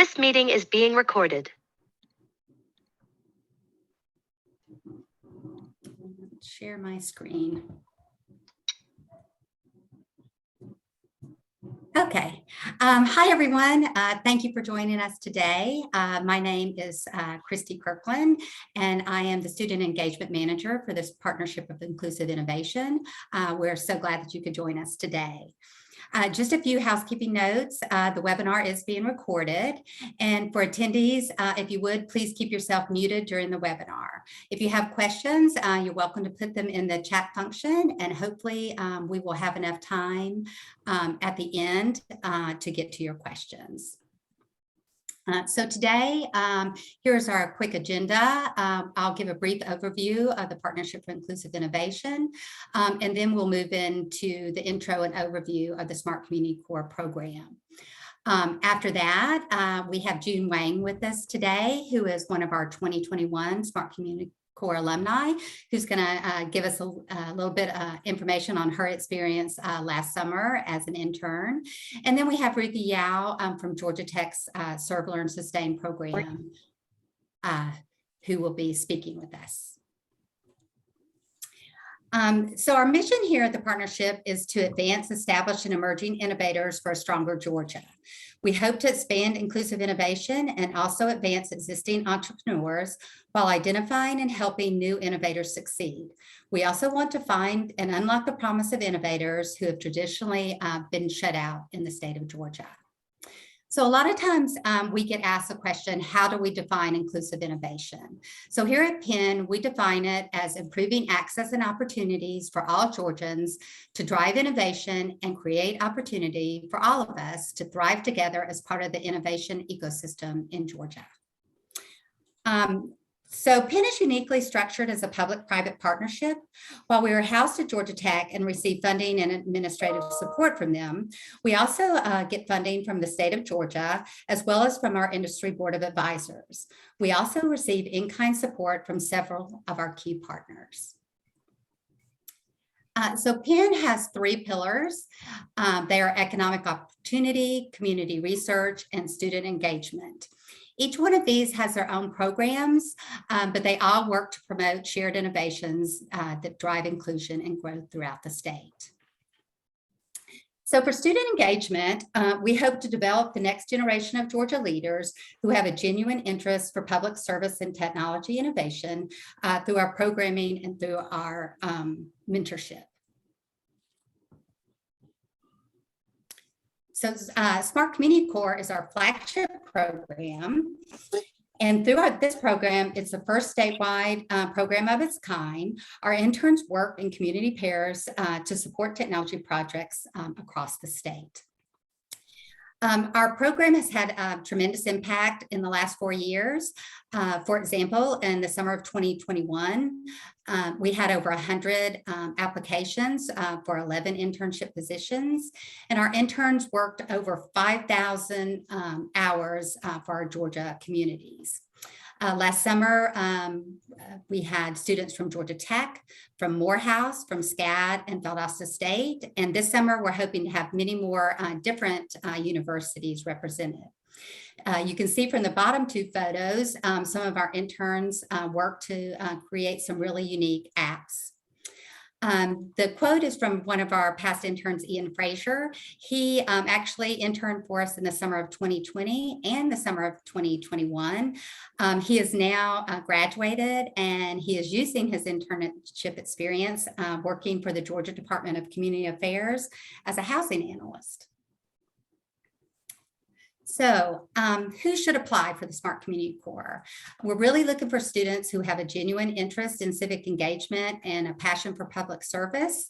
This meeting is being recorded. Share my screen. Okay. Hi, everyone. Thank you for joining us today. My name is Christy Kirkland, and I am the Student Engagement Manager for this Partnership of Inclusive Innovation. We're so glad that you could join us today. Just a few housekeeping notes. The webinar is being recorded. And for attendees, if you would, please keep yourself muted during the webinar. If you have questions, you're welcome to put them in the chat function, and hopefully we will have enough time at the end to get to your questions. So today, here's our quick agenda. I'll give a brief overview of the Partnership for Inclusive Innovation, and then we'll move into the intro and overview of the Smart Community Core program. After that, we have Wang with us today, who is one of our 2021 Smart Community Core alumni, who's going to give us a little bit of information on her experience last summer as an intern. And then we have Ruthie Yao from Georgia Tech's Serve, Learn, Sustain program, who will be speaking with us. So our mission here at the partnership is to advance established and emerging innovators for a stronger Georgia. We hope to expand inclusive innovation and also advance existing entrepreneurs while identifying and helping new innovators succeed. We also want to find and unlock the promise of innovators who have traditionally been shut out in the state of Georgia. So a lot of times we get asked the question, how do we define inclusive innovation? So here at Penn, we define it as improving access and opportunities for all Georgians to drive innovation and create opportunity for all of us to thrive together as part of the innovation ecosystem in Georgia. So Penn is uniquely structured as a public-private partnership. While we are housed at Georgia Tech and receive funding and administrative support from them, we also get funding from the state of Georgia, as well as from our industry board of advisors. We also receive in-kind support from several of our key partners. So Penn has three pillars. They are economic opportunity, community research, and student engagement. Each one of these has their own programs, but they all work to promote shared innovations that drive inclusion and growth throughout the state. So for student engagement, we hope to develop the next generation of Georgia leaders who have a genuine interest for public service and technology innovation through our programming and through our mentorship. So Smart Community Core is our flagship program. And throughout this program, it's the first statewide program of its kind. Our interns work in community pairs to support technology projects across the state. Our program has had a tremendous impact in the last 4 years. For example, in the summer of 2021, we had over 100 applications for 11 internship positions, and our interns worked over 5,000 hours for our Georgia communities. Last summer, we had students from Georgia Tech, from Morehouse, from SCAD, and Valdosta State. And this summer, we're hoping to have many more different universities represented. You can see from the bottom two photos, some of our interns work to create some really unique apps. The quote is from one of our past interns, Ian Frazier. He actually interned for us in the summer of 2020 and the summer of 2021. He is now graduated, and he is using his internship experience working for the Georgia Department of Community Affairs as a housing analyst. So who should apply for the Smart Community Core? We're really looking for students who have a genuine interest in civic engagement and a passion for public service.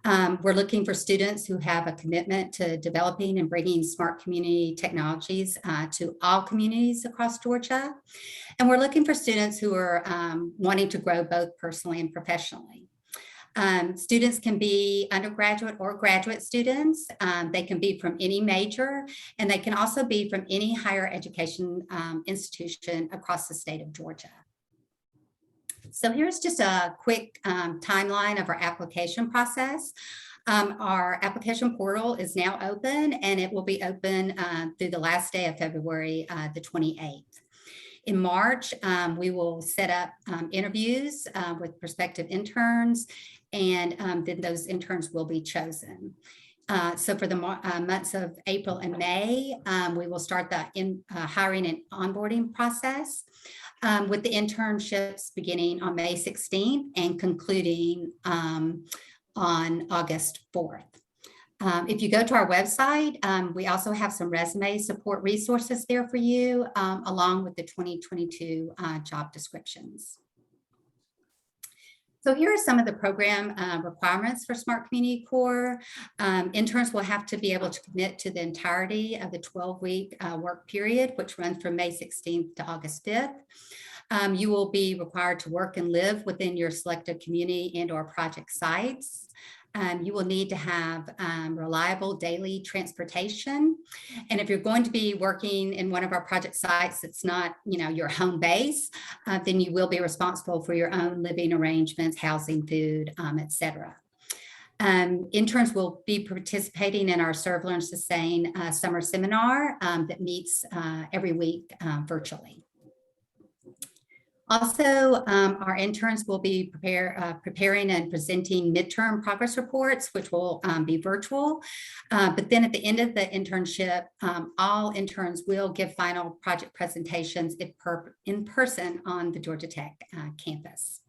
We're looking for students who have a commitment to developing and bringing smart community technologies to all communities across Georgia. And we're looking for students who are wanting to grow both personally and professionally. Students can be undergraduate or graduate students. They can be from any major, and they can also be from any higher education institution across the state of Georgia. So here's just a quick timeline of our application process. Our application portal is now open, and it will be open through the last day of February, the 28th. In March, we will set up interviews with prospective interns, and then those interns will be chosen. So for the months of April and May, we will start the hiring and onboarding process with the internships beginning on May 16th and concluding on August 4th. If you go to our website, we also have some resume support resources there for you, along with the 2022 job descriptions. So here are some of the program requirements for Smart Community Core. Interns will have to be able to commit to the entirety of the 12-week work period, which runs from May 16th to August 5th. You will be required to work and live within your selected community and/or project sites. You will need to have reliable daily transportation. And if you're going to be working in one of our project sites that's not, your home base, then you will be responsible for your own living arrangements, housing, food, etc. Interns will be participating in our Serve, Learn, Sustain summer seminar that meets every week virtually. Also, our interns will be preparing and presenting midterm progress reports, which will be virtual. But then at the end of the internship, all interns will give final project presentations in person on the Georgia Tech campus.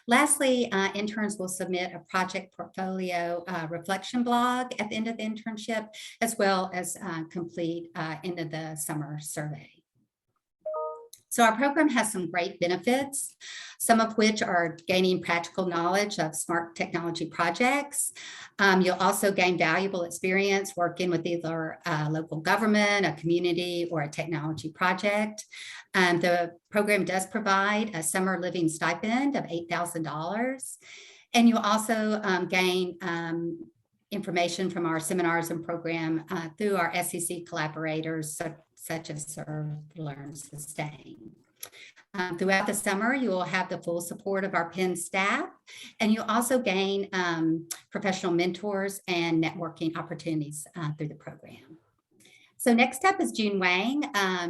Lastly, interns will submit a project portfolio reflection blog at the end of the internship, as well as complete end of the summer survey. So our program has some great benefits, some of which are gaining practical knowledge of smart technology projects. You'll also gain valuable experience working with either a local government, a community, or a technology project. The program does provide a summer living stipend of $8,000. And you'll also gain information from our seminars and program through our SEC collaborators, such as Serve, Learn, Sustain. Throughout the summer, you will have the full support of our Penn staff, and you'll also gain professional mentors and networking opportunities through the program. So next up is June Wang.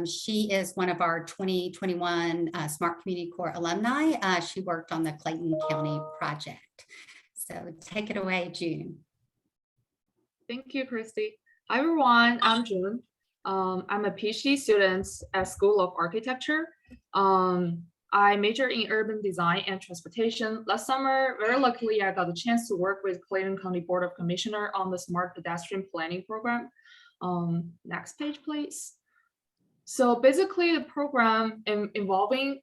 She is one of our 2021 Smart Community Core alumni. She worked on the Clayton County project. So take it away, June. Thank you, Christy. Hi, everyone. I'm June. I'm a PhD student at School of Architecture. I majored in urban design and transportation. Last summer, very luckily, I got the chance to work with Clayton County Board of Commissioner on the Smart Pedestrian Planning Program. Next page, please. So basically, the program involving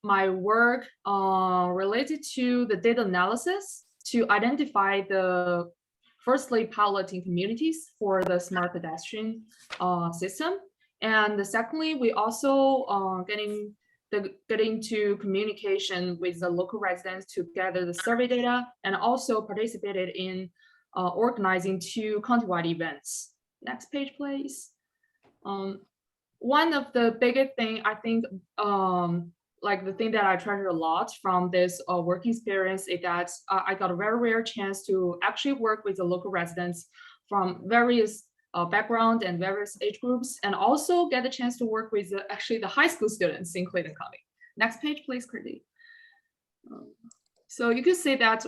my work related to the data analysis to identify the firstly, piloting communities for the smart pedestrian system. And secondly, we also getting to communication with the local residents to gather the survey data, and also participated in organizing 2 countywide events. Next page, please. One of the biggest thing, I think, like the thing that I treasure a lot from this working experience is that I got a very rare chance to actually work with the local residents from various background and various age groups, and also get a chance to work with actually the high school students in Clayton County. Next page, please, Christy. So you can see that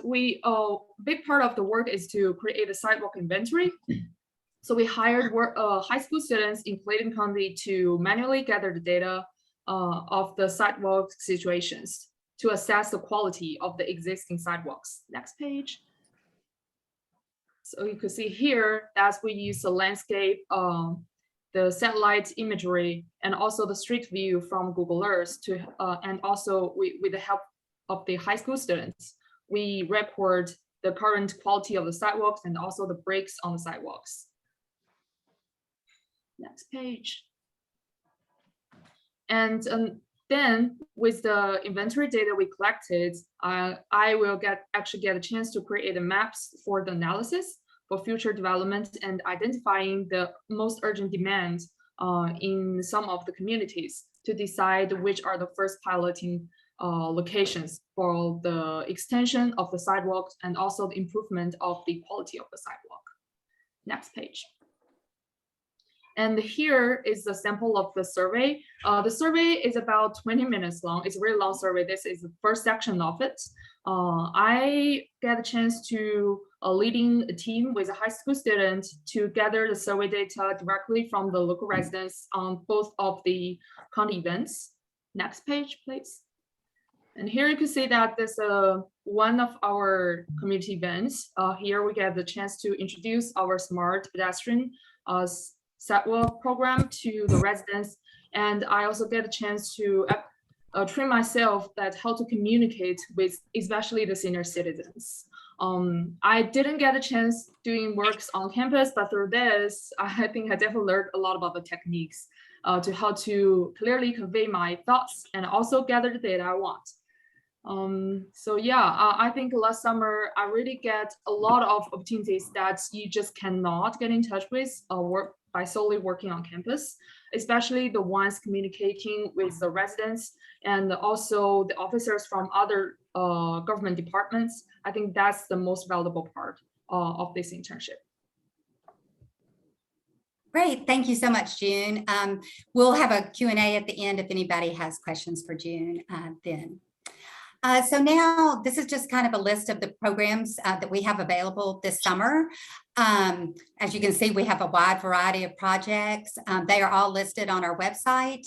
big part of the work is to create a sidewalk inventory. So we hired high school students in Clayton County to manually gather the data of the sidewalk situations to assess the quality of the existing sidewalks. Next page. So you can see here that we use the landscape, the satellite imagery, and also the street view from Google Earth to, and also with the help of the high school students, we record the current quality of the sidewalks and also the breaks on the sidewalks. Next page. And then with the inventory data we collected, I will actually get a chance to create the maps for the analysis for future development and identifying the most urgent demands in some of the communities to decide which are the first piloting locations for the extension of the sidewalks and also the improvement of the quality of the sidewalk. Next page. And here is the sample of the survey. The survey is about 20 minutes long. It's a very long survey. This is the first section of it. I get a chance to leading a team with a high school student to gather the survey data directly from the local residents on both of the county events. Next page, please. And here you can see that this one of our community events. Here we get the chance to introduce our smart pedestrian sidewalk program to the residents. And I also get a chance to train myself that how to communicate with especially the senior citizens. I didn't get a chance doing works on campus, but through this, I think I definitely learned a lot about the techniques to how to clearly convey my thoughts and also gather the data I want. So yeah, I think last summer, I really get a lot of opportunities that you just cannot get in touch with work by solely working on campus, especially the ones communicating with the residents and also the officers from other government departments. I think that's the most valuable part of this internship. Great, thank you so much, June. We'll have a Q&A at the end if anybody has questions for June then. So now this is just kind of a list of the programs that we have available this summer. As you can see, we have a wide variety of projects. They are all listed on our website,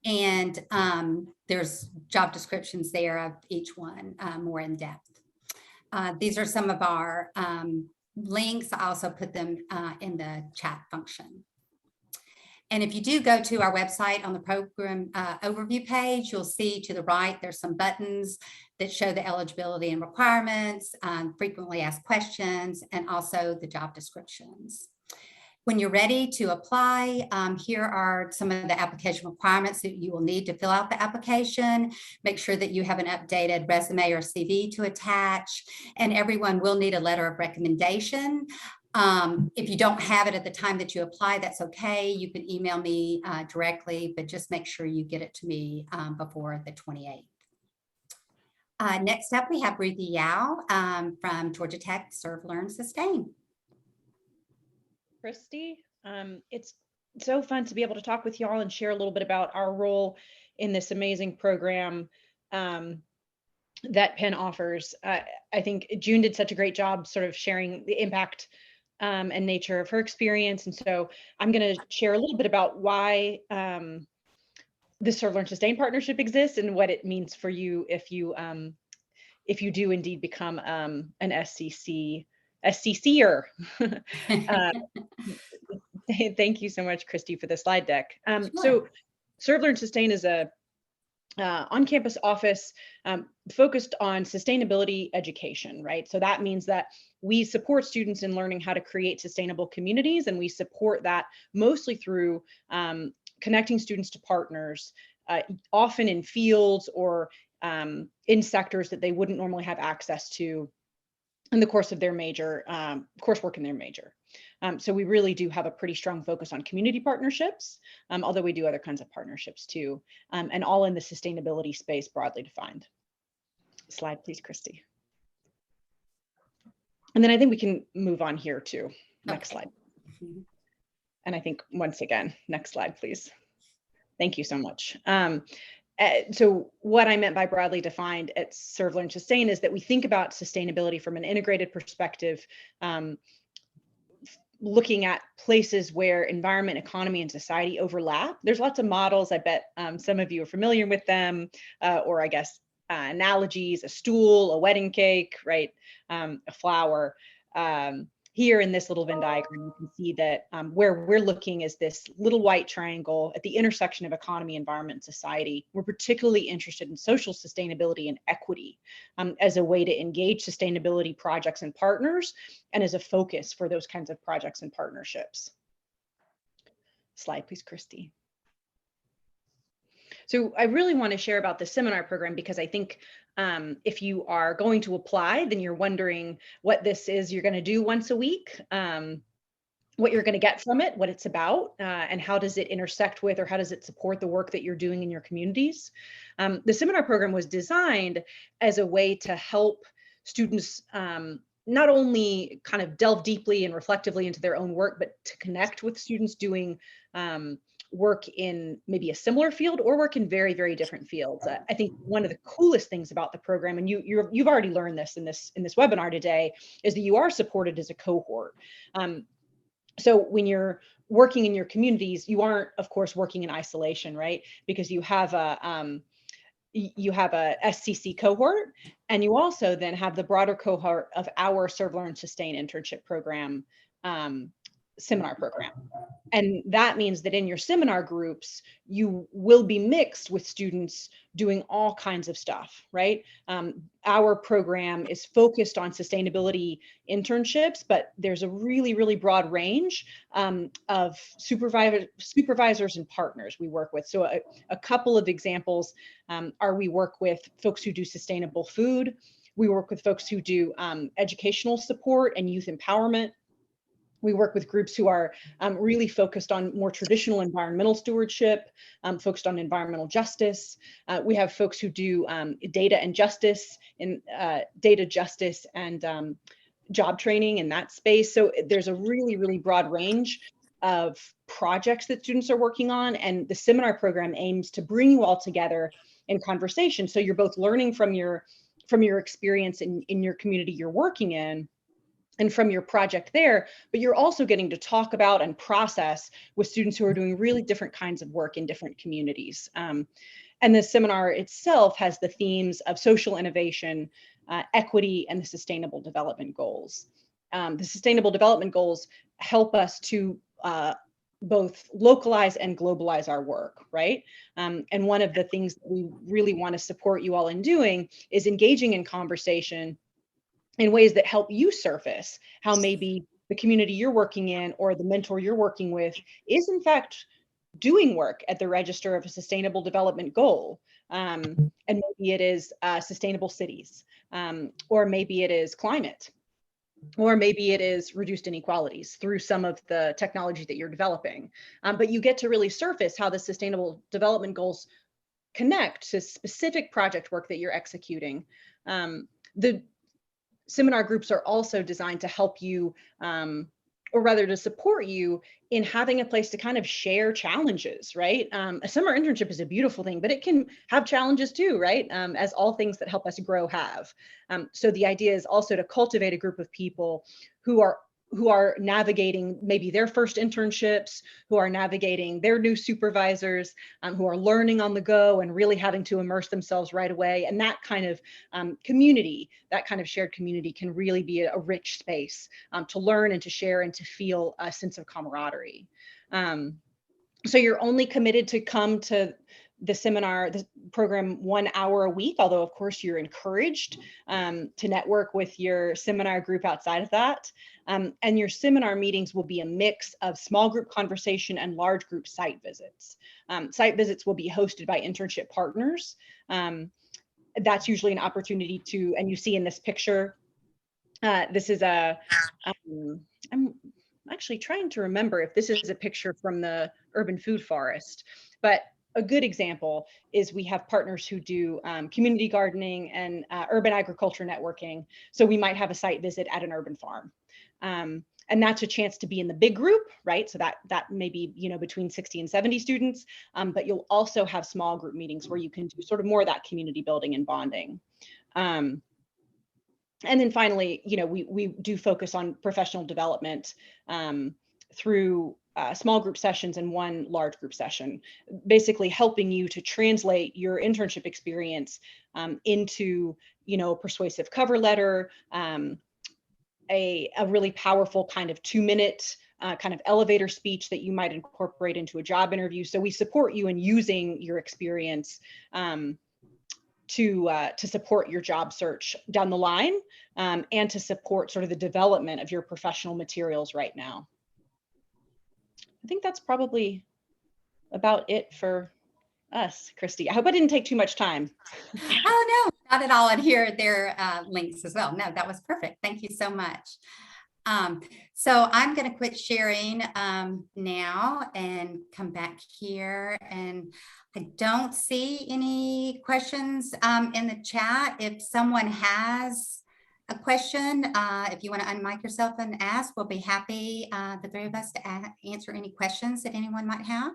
and there's job descriptions there of each one more in depth. These are some of our links. I also put them in the chat function. And if you do go to our website on the program overview page, you'll see to the right, there's some buttons that show the eligibility and requirements, frequently asked questions, and also the job descriptions. When you're ready to apply, here are some of the application requirements that you will need to fill out the application. Make sure that you have an updated resume or CV to attach, and everyone will need a letter of recommendation. If you don't have it at the time that you apply, that's okay. You can email me directly, but just make sure you get it to me before the 28th. Next up, we have Ruthie Yao from Georgia Tech Serve, Learn, Sustain. Christy, it's so fun to be able to talk with y'all and share a little bit about our role in this amazing program that Penn offers. I think June did such a great job sort of sharing the impact and nature of her experience. And so I'm going to share a little bit about why the Serve, Learn, Sustain partnership exists and what it means for you if you do indeed become an SCCer. Thank you so much, Christy, for the slide deck. Sure. So Serve, Learn, Sustain is a on-campus office focused on sustainability education, right? So that means that we support students in learning how to create sustainable communities, and we support that mostly through connecting students to partners, often in fields or in sectors that they wouldn't normally have access to in the course of their major, coursework in their major. So we really do have a pretty strong focus on community partnerships, although we do other kinds of partnerships too, and all in the sustainability space broadly defined. Slide, please, Christy. And then I think we can move on here too. Next slide. And I think once again, next slide, please. Thank you so much. So what I meant by broadly defined at Serve, Learn, Sustain is that we think about sustainability from an integrated perspective, looking at places where environment, economy, and society overlap. There's lots of models. I bet some of you are familiar with them, or I guess analogies, a stool, a wedding cake, right? A flower. Here in this little Venn diagram, you can see that where we're looking is this little white triangle at the intersection of economy, environment, and society. We're particularly interested in social sustainability and equity as a way to engage sustainability projects and partners, and as a focus for those kinds of projects and partnerships. Slide, please, Christy. So I really want to share about the seminar program because I think if you are going to apply, then you're wondering what this is you're going to do once a week. what you're going to get from it, what it's about, and how does it intersect with, or how does it support the work that you're doing in your communities. The seminar program was designed as a way to help students not only kind of delve deeply and reflectively into their own work, but to connect with students doing work in maybe a similar field or work in very, very different fields. I think one of the coolest things about the program, and you've already learned this in this webinar today, is that you are supported as a cohort. So when you're working in your communities, you aren't, of course, working in isolation, right? Because you have a SCC cohort, and you also then have the broader cohort of our Serve, Learn, Sustain internship program seminar program. And that means that in your seminar groups, you will be mixed with students doing all kinds of stuff, right? Our program is focused on sustainability internships, but there's a really, really broad range of supervisors and partners we work with. So a couple of examples are we work with folks who do sustainable food. We work with folks who do educational support and youth empowerment. We work with groups who are really focused on more traditional environmental stewardship, focused on environmental justice. We have folks who do data justice and job training in that space. So there's a really, really broad range of projects that students are working on. And the seminar program aims to bring you all together in conversation. So you're both learning from your experience in your community you're working in, and from your project there, but you're also getting to talk about and process with students who are doing really different kinds of work in different communities. And the seminar itself has the themes of social innovation, equity, and the sustainable development goals. The sustainable development goals help us to both localize and globalize our work, right? And one of the things that we really want to support you all in doing is engaging in conversation in ways that help you surface how maybe the community you're working in or the mentor you're working with is in fact doing work at the register of a sustainable development goal. And maybe it is sustainable cities, or maybe it is climate, or maybe it is reduced inequalities through some of the technology that you're developing. But you get to really surface how the sustainable development goals connect to specific project work that you're executing. The seminar groups are also designed to help you, or rather to support you in having a place to kind of share challenges, right? A summer internship is a beautiful thing, but it can have challenges too, right? As all things that help us grow have. So the idea is also to cultivate a group of people who are navigating maybe their first internships, who are navigating their new supervisors, who are learning on the go and really having to immerse themselves right away. And that kind of community, that kind of shared community can really be a rich space to learn and to share and to feel a sense of camaraderie. So you're only committed to come to the seminar, the program 1 hour a week, although of course you're encouraged to network with your seminar group outside of that. And your seminar meetings will be a mix of small group conversation and large group site visits. Site visits will be hosted by internship partners. That's usually an opportunity to, and you see in this picture, this is I'm actually trying to remember if this is a picture from the urban food forest, but a good example is we have partners who do community gardening and urban agriculture networking. So we might have a site visit at an urban farm. And that's a chance to be in the big group, right? So that may be, between 60 and 70 students, but you'll also have small group meetings where you can do sort of more of that community building and bonding. And then finally, we do focus on professional development through small group sessions and one large group session, basically helping you to translate your internship experience into, a persuasive cover letter, a really powerful kind of 2-minute kind of elevator speech that you might incorporate into a job interview. So we support you in using your experience to support your job search down the line, and to support sort of the development of your professional materials right now. I think that's probably about it for us, Christy. I hope I didn't take too much time. Oh, no, not at all. And here are their links as well. No, that was perfect. Thank you so much. So I'm going to quit sharing now and come back here. And I don't see any questions in the chat. If someone has a question, if you want to unmic yourself and ask, we'll be happy, the three of us, to answer any questions that anyone might have.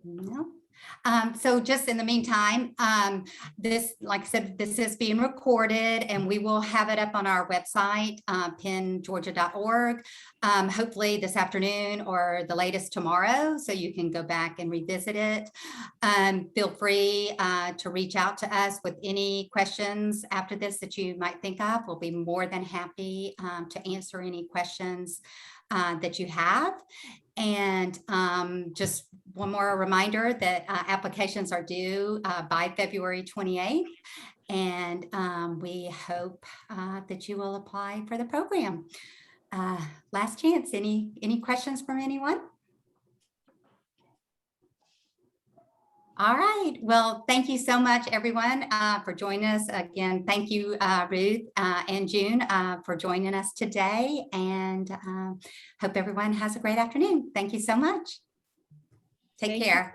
No. So just in the meantime, this, like I said, this is being recorded and we will have it up on our website, penngeorgia.org, hopefully this afternoon or the latest tomorrow, so you can go back and revisit it. Feel free to reach out to us with any questions after this that you might think of. We'll be more than happy to answer any questions that you have. And just one more reminder that applications are due by February 28th. And we hope that you will apply for the program. Last chance, any questions from anyone? All right. Well, thank you so much, everyone, for joining us. Again, thank you, Ruth and June, for joining us today. And hope everyone has a great afternoon. Thank you so much. Take care.